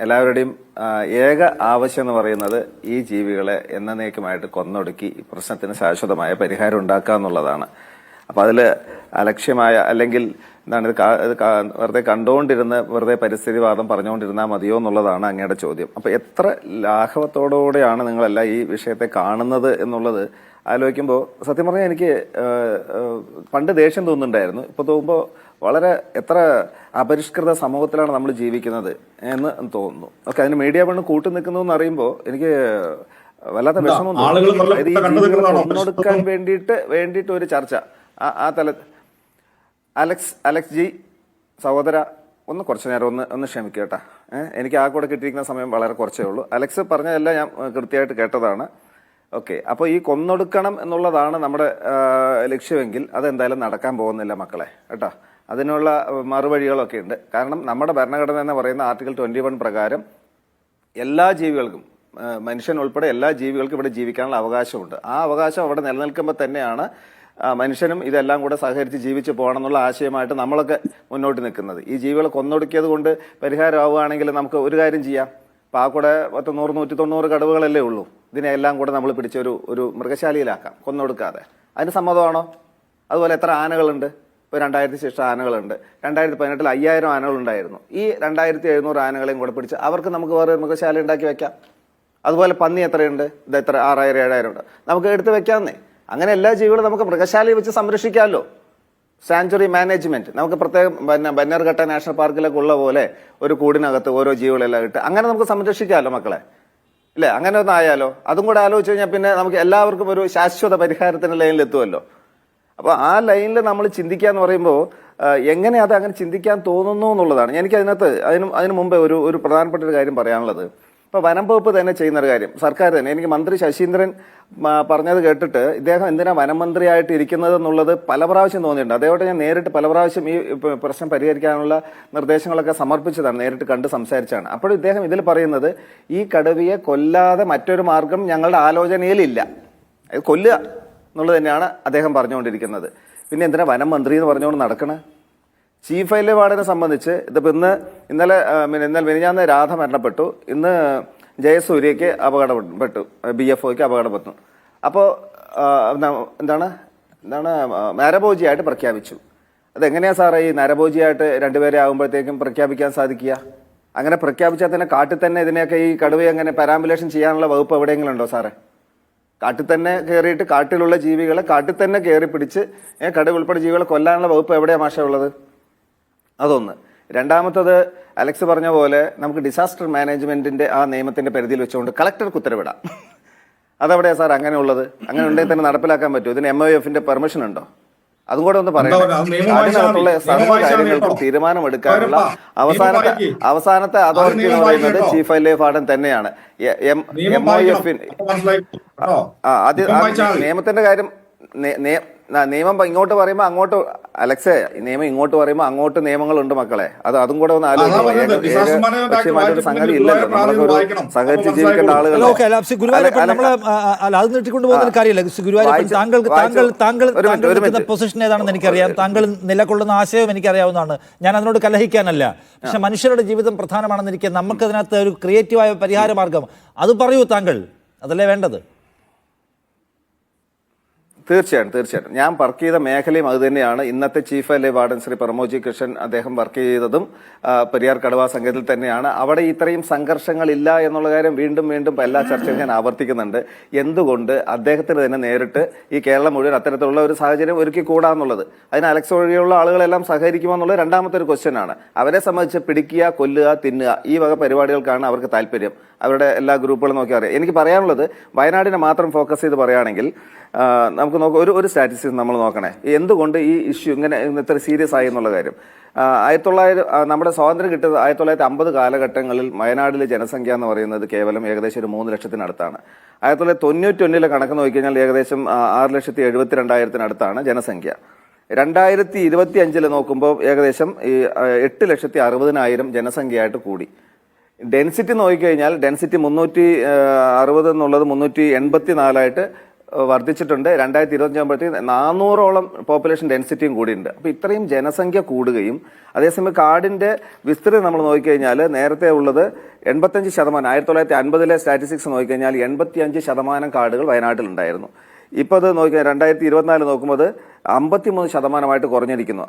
എല്ലാവരുടെയും ഏക ആവശ്യം എന്ന് പറയുന്നത് ഈ ജീവികളെ എന്നേക്കുമായിട്ട് കൊന്നൊടുക്കി ഈ പ്രശ്നത്തിന് ശാശ്വതമായ പരിഹാരം ഉണ്ടാക്കുക എന്നുള്ളതാണ്. അപ്പൊ അതില് അലക്ഷ്യമായ അല്ലെങ്കിൽ എന്താണ് ഇത് വെറുതെ കണ്ടുകൊണ്ടിരുന്ന് വെറുതെ പരിസ്ഥിതിവാദം പറഞ്ഞുകൊണ്ടിരുന്നാൽ മതിയോ എന്നുള്ളതാണ് അങ്ങയുടെ ചോദ്യം. അപ്പൊ എത്ര ലാഘവത്തോടുകൂടെയാണ് നിങ്ങളെല്ലാം ഈ വിഷയത്തെ കാണുന്നത് എന്നുള്ളത് ആലോചിക്കുമ്പോൾ സത്യം പറഞ്ഞാൽ എനിക്ക് പണ്ട് ദേഷ്യം തോന്നുന്നുണ്ടായിരുന്നു. ഇപ്പൊ തോന്നുമ്പോൾ വളരെ എത്ര അപരിഷ്കൃത സമൂഹത്തിലാണ് നമ്മൾ ജീവിക്കുന്നത് എന്ന് തോന്നുന്നു. ഓക്കെ, അതിന് മീഡിയ പണ്ട് കൂട്ടു നിൽക്കുന്നു എന്ന് അറിയുമ്പോൾ എനിക്ക് വല്ലാത്ത വിഷമം തോന്നുന്നു. ഈ ജീവികളെ കൊന്നൊടുക്കാൻ വേണ്ടിയിട്ട് ഒരു ചർച്ച ആ തല അലക്സ് ജി സഹോദര കുറച്ചു നേരം ഒന്ന് ക്ഷമിക്കട്ടാ. എനിക്ക് ആ കൂടെ കിട്ടിയിരിക്കുന്ന സമയം വളരെ കുറച്ചേ ഉള്ളൂ. അലക്സ് പറഞ്ഞതെല്ലാം ഞാൻ കൃത്യമായിട്ട് കേട്ടതാണ്. ഓക്കെ, അപ്പോൾ ഈ കൊന്നൊടുക്കണം എന്നുള്ളതാണ് നമ്മുടെ ലക്ഷ്യമെങ്കിൽ അതെന്തായാലും നടക്കാൻ പോകുന്നില്ല മക്കളെ കേട്ടോ. അതിനുള്ള മറുവഴികളൊക്കെ ഉണ്ട്. കാരണം നമ്മുടെ ഭരണഘടന എന്ന് പറയുന്ന ആർട്ടിക്കിൾ 21 പ്രകാരം എല്ലാ ജീവികൾക്കും, മനുഷ്യൻ ഉൾപ്പെടെ എല്ലാ ജീവികൾക്കും ഇവിടെ ജീവിക്കാനുള്ള അവകാശമുണ്ട്. ആ അവകാശം അവിടെ നിലനിൽക്കുമ്പോൾ തന്നെയാണ് മനുഷ്യനും ഇതെല്ലാം കൂടെ സഹകരിച്ച് ജീവിച്ചു പോകണം എന്നുള്ള ആശയമായിട്ട് നമ്മളൊക്കെ മുന്നോട്ട് നിൽക്കുന്നത്. ഈ ജീവികളെ കൊന്നൊടുക്കിയത് കൊണ്ട് പരിഹാരമാവുകയാണെങ്കിൽ നമുക്ക് ഒരു കാര്യം ചെയ്യാം. അപ്പം ആ കൂടെ 100-190 കടുവകളല്ലേ ഉള്ളൂ. ഇതിനെല്ലാം കൂടെ നമ്മൾ പിടിച്ചൊരു മൃഗശാലയിലാക്കാം, കൊന്നൊടുക്കാതെ. അതിന് സമ്മതമാണോ? അതുപോലെ എത്ര ആനകളുണ്ട്? ഇപ്പോൾ 2000 ശേഷം ആനകളുണ്ട്. 2018 5000 ആനകളുണ്ടായിരുന്നു. ഈ 2700 ആനകളെയും കൂടെ പിടിച്ച് അവർക്ക് നമുക്ക് വേറെ മൃഗശാല ഉണ്ടാക്കി വെക്കാം. അതുപോലെ പന്നി എത്രയുണ്ട്? ഇത് എത്ര 6000-7000 ഉണ്ട്. നമുക്ക് എടുത്ത് വെക്കാമെന്നേ. അങ്ങനെ എല്ലാ ജീവികളും നമുക്ക് മൃഗശാലയിൽ വെച്ച് സംരക്ഷിക്കാമല്ലോ. സാങ്ച്വറി മാനേജ്മെന്റ് നമുക്ക് പ്രത്യേകം ബന്നർഘട്ട നാഷണൽ പാർക്കിലൊക്കെ ഉള്ള പോലെ ഒരു കൂടിനകത്ത് ഓരോ ജീവികളെല്ലാം ഇട്ട് അങ്ങനെ നമുക്ക് സംരക്ഷിക്കാമല്ലോ മക്കളെ, ഇല്ലേ? അങ്ങനെ ഒന്ന് ആയാലോ? അതും കൂടെ ആലോചിച്ച് കഴിഞ്ഞാൽ പിന്നെ നമുക്ക് എല്ലാവർക്കും ഒരു ശാശ്വത പരിഹാരത്തിന്റെ ലൈനിൽ എത്തുമല്ലോ. അപ്പോൾ ആ ലൈനിൽ നമ്മൾ ചിന്തിക്കുക എന്ന് പറയുമ്പോൾ എങ്ങനെ അത് അങ്ങനെ ചിന്തിക്കാൻ തോന്നുന്നു എന്നുള്ളതാണ്. എനിക്ക് അതിന് മുമ്പേ ഒരു പ്രധാനപ്പെട്ട ഒരു കാര്യം പറയാനുള്ളത്. ഇപ്പോൾ വനം വകുപ്പ് തന്നെ ചെയ്യുന്നൊരു കാര്യം, സർക്കാർ തന്നെ. എനിക്ക് മന്ത്രി ശശീന്ദ്രൻ പറഞ്ഞത് കേട്ടിട്ട് ഇദ്ദേഹം എന്തിനാ വനം മന്ത്രിയായിട്ട് ഇരിക്കുന്നത് എന്നുള്ളത് പല പ്രാവശ്യം തോന്നിയിട്ടുണ്ട്. അതേപോലെ ഞാൻ നേരിട്ട് പല പ്രാവശ്യം ഈ പ്രശ്നം പരിഹരിക്കാനുള്ള നിർദ്ദേശങ്ങളൊക്കെ സമർപ്പിച്ചതാണ്, നേരിട്ട് കണ്ട് സംസാരിച്ചാണ്. അപ്പോൾ ഇദ്ദേഹം ഇതിൽ പറയുന്നത് ഈ കടുവയെ കൊല്ലാതെ മറ്റൊരു മാർഗം ഞങ്ങളുടെ ആലോചനയിലില്ല, അത് കൊല്ലുക എന്നുള്ളത് തന്നെയാണ് അദ്ദേഹം പറഞ്ഞുകൊണ്ടിരിക്കുന്നത്. പിന്നെ എന്തിനാ വനം മന്ത്രി എന്ന് പറഞ്ഞുകൊണ്ട് നടക്കണേ? ചീഫ് വൈൽഡ് വാർഡനെ സംബന്ധിച്ച് ഇതിപ്പോൾ ഇന്നലെ മിനിഞ്ഞാന്ന് രാധ മരണപ്പെട്ടു, ഇന്ന് ജയസൂര്യക്ക് അപകടപ്പെട്ടു, BFOയ്ക്ക് അപകടപ്പെട്ടു. അപ്പോൾ എന്താണ് നരഭോജിയായിട്ട് പ്രഖ്യാപിച്ചു. അതെങ്ങനെയാ സാറേ ഈ നരഭോജിയായിട്ട് രണ്ടുപേരെ ആകുമ്പോഴത്തേക്കും പ്രഖ്യാപിക്കാൻ സാധിക്കുക? അങ്ങനെ പ്രഖ്യാപിച്ചാൽ തന്നെ കാട്ടിൽ തന്നെ ഇതിനെയൊക്കെ ഈ കടുവയെ അങ്ങനെ പാരാമ്പുലേഷൻ ചെയ്യാനുള്ള വകുപ്പ് എവിടെയെങ്കിലും ഉണ്ടോ സാറേ? കാട്ടിൽ തന്നെ കയറിയിട്ട് കാട്ടിലുള്ള ജീവികളെ കാട്ടിൽ തന്നെ കയറി പിടിച്ച് കടുവ ഉൾപ്പെടെ ജീവികളെ കൊല്ലാനുള്ള വകുപ്പ് എവിടെയാണ് മാഷ ഉള്ളത്? അതൊന്ന്. രണ്ടാമത്തത്, അലക്സ് പറഞ്ഞ പോലെ നമുക്ക് ഡിസാസ്റ്റർ മാനേജ്മെന്റിന്റെ ആ നിയമത്തിന്റെ പരിധിയിൽ വെച്ചുകൊണ്ട് കളക്ടർക്ക് ഉത്തരവിടാം. അതെവിടെയാ സാർ അങ്ങനെ ഉള്ളത്? അങ്ങനെ ഉണ്ടെങ്കിൽ തന്നെ നടപ്പിലാക്കാൻ പറ്റുമോ? ഇതിന് MOF പെർമിഷൻ ഉണ്ടോ? അതും കൂടെ ഒന്ന് പറയാം. അതിനകത്തുള്ള സർവ്വ കാര്യങ്ങൾക്കും തീരുമാനമെടുക്കാനുള്ള അവസാനത്തെ അതോറിറ്റി എന്ന് പറയുന്നത് ചീഫ് വൈൽഡ് ലൈഫ് വാർഡൻ തന്നെയാണ്. MOF നിയമത്തിന്റെ കാര്യം നിയമം ഇങ്ങോട്ട് പറയുമ്പോൾ അങ്ങോട്ട്, അലക്സേ, നിയമം ഇങ്ങോട്ട് പറയുമ്പോൾ അങ്ങോട്ട് നിയമങ്ങളുണ്ട് മക്കളെ. അതും കൂടെ ഒന്ന് ആലോചിക്കും. സംഗതി ഇല്ലല്ലോ, നമ്മളൊക്കെ സഹകരിച്ച് ജീവിക്കേണ്ട ആളുകൾ. അത് നീട്ടിക്കൊണ്ടു പോകുന്ന കാര്യമില്ല. താങ്കൾ പൊസിഷൻ ഏതാണെന്ന് എനിക്കറിയാം, താങ്കൾ നിലകൊള്ളുന്ന ആശയം എനിക്കറിയാവുന്നതാണ്. ഞാൻ അതിനോട് കലഹിക്കാനല്ല. പക്ഷെ മനുഷ്യരുടെ ജീവിതം പ്രധാനമാണെന്നിരിക്കെ നമുക്കതിനകത്ത് ഒരു ക്രിയേറ്റീവായ പരിഹാര മാർഗം അത് പറയൂ താങ്കൾ, അതല്ലേ വേണ്ടത്? തീർച്ചയായിട്ടും ഞാൻ വർക്ക് ചെയ്ത മേഖലയും അത് തന്നെയാണ്. ഇന്നത്തെ chief wildlife warden Shri Pramoji Krishnan അദ്ദേഹം വർക്ക് ചെയ്തതും പെരിയാർ കടുവാ സങ്കേതത്തിൽ തന്നെയാണ്. അവിടെ ഇത്രയും സംഘർഷങ്ങളില്ല എന്നുള്ള കാര്യം വീണ്ടും എല്ലാ ചർച്ചയും ഞാൻ ആവർത്തിക്കുന്നുണ്ട്. എന്തുകൊണ്ട് അദ്ദേഹത്തിന് തന്നെ നേരിട്ട് ഈ കേരളം മുഴുവൻ അത്തരത്തിലുള്ള ഒരു സാഹചര്യം ഒരുക്കിക്കൂടാന്നുള്ളത്? അതിന് അലക്സ് ഒഴികെയുള്ള ആളുകളെല്ലാം സഹകരിക്കുമോ എന്നുള്ളത് രണ്ടാമത്തെ ഒരു ക്വസ്റ്റ്യൻ ആണ്. അവരെ സംബന്ധിച്ച് പിടിക്കുക, കൊല്ലുക, തിന്നുക, ഈ വക പരിപാടികൾക്കാണ് അവർക്ക് താല്പര്യം. അവരുടെ എല്ലാ ഗ്രൂപ്പുകളും നോക്കി അറിയാം. എനിക്ക് പറയാനുള്ളത്, വയനാടിനെ മാത്രം ഫോക്കസ് ചെയ്ത് പറയുകയാണെങ്കിൽ നമുക്ക് ഒരു സ്റ്റാറ്റിസ്റ്റിക്സ് നമ്മൾ നോക്കണേ. എന്തുകൊണ്ട് ഈ ഇഷ്യൂ ഇങ്ങനെ ഇത്ര സീരിയസ് ആയി എന്നുള്ള കാര്യം. 1900 നമ്മുടെ സ്വാതന്ത്ര്യം കിട്ടിയത് 1950 കാലഘട്ടങ്ങളിൽ വയനാട്ടിലെ ജനസംഖ്യ എന്ന് പറയുന്നത് കേവലം ഏകദേശം ഒരു 3 ലക്ഷത്തിനടുത്താണ്. 1991 കണക്ക് നോക്കിക്കഴിഞ്ഞാൽ ഏകദേശം 6,72,000 ജനസംഖ്യ. 2025 നോക്കുമ്പോൾ ഏകദേശം 8,60,000 ജനസംഖ്യയായിട്ട് കൂടി. ഡെൻസിറ്റി നോക്കിക്കഴിഞ്ഞാൽ ഡെൻസിറ്റി 360 എന്നുള്ളത് 384 വർദ്ധിച്ചിട്ടുണ്ട്. 2025 ആകുമ്പോഴത്തേക്ക് 400ഓളം പോപ്പുലേഷൻ ഡെൻസിറ്റിയും കൂടിയുണ്ട്. അപ്പോൾ ഇത്രയും ജനസംഖ്യ കൂടുകയും അതേസമയം കാടിന്റെ വിസ്തൃതി നമ്മൾ നോക്കിക്കഴിഞ്ഞാൽ നേരത്തെ ഉള്ളത് 85%. 1950 സ്റ്റാറ്റിസ്റ്റിക്സ് നോക്കിക്കഴിഞ്ഞാൽ 85% കാടുകൾ വയനാട്ടിലുണ്ടായിരുന്നു. ഇപ്പോൾ അത് നോക്കിയാൽ 2024 നോക്കുമ്പോൾ 53% കുറഞ്ഞിരിക്കുന്നു.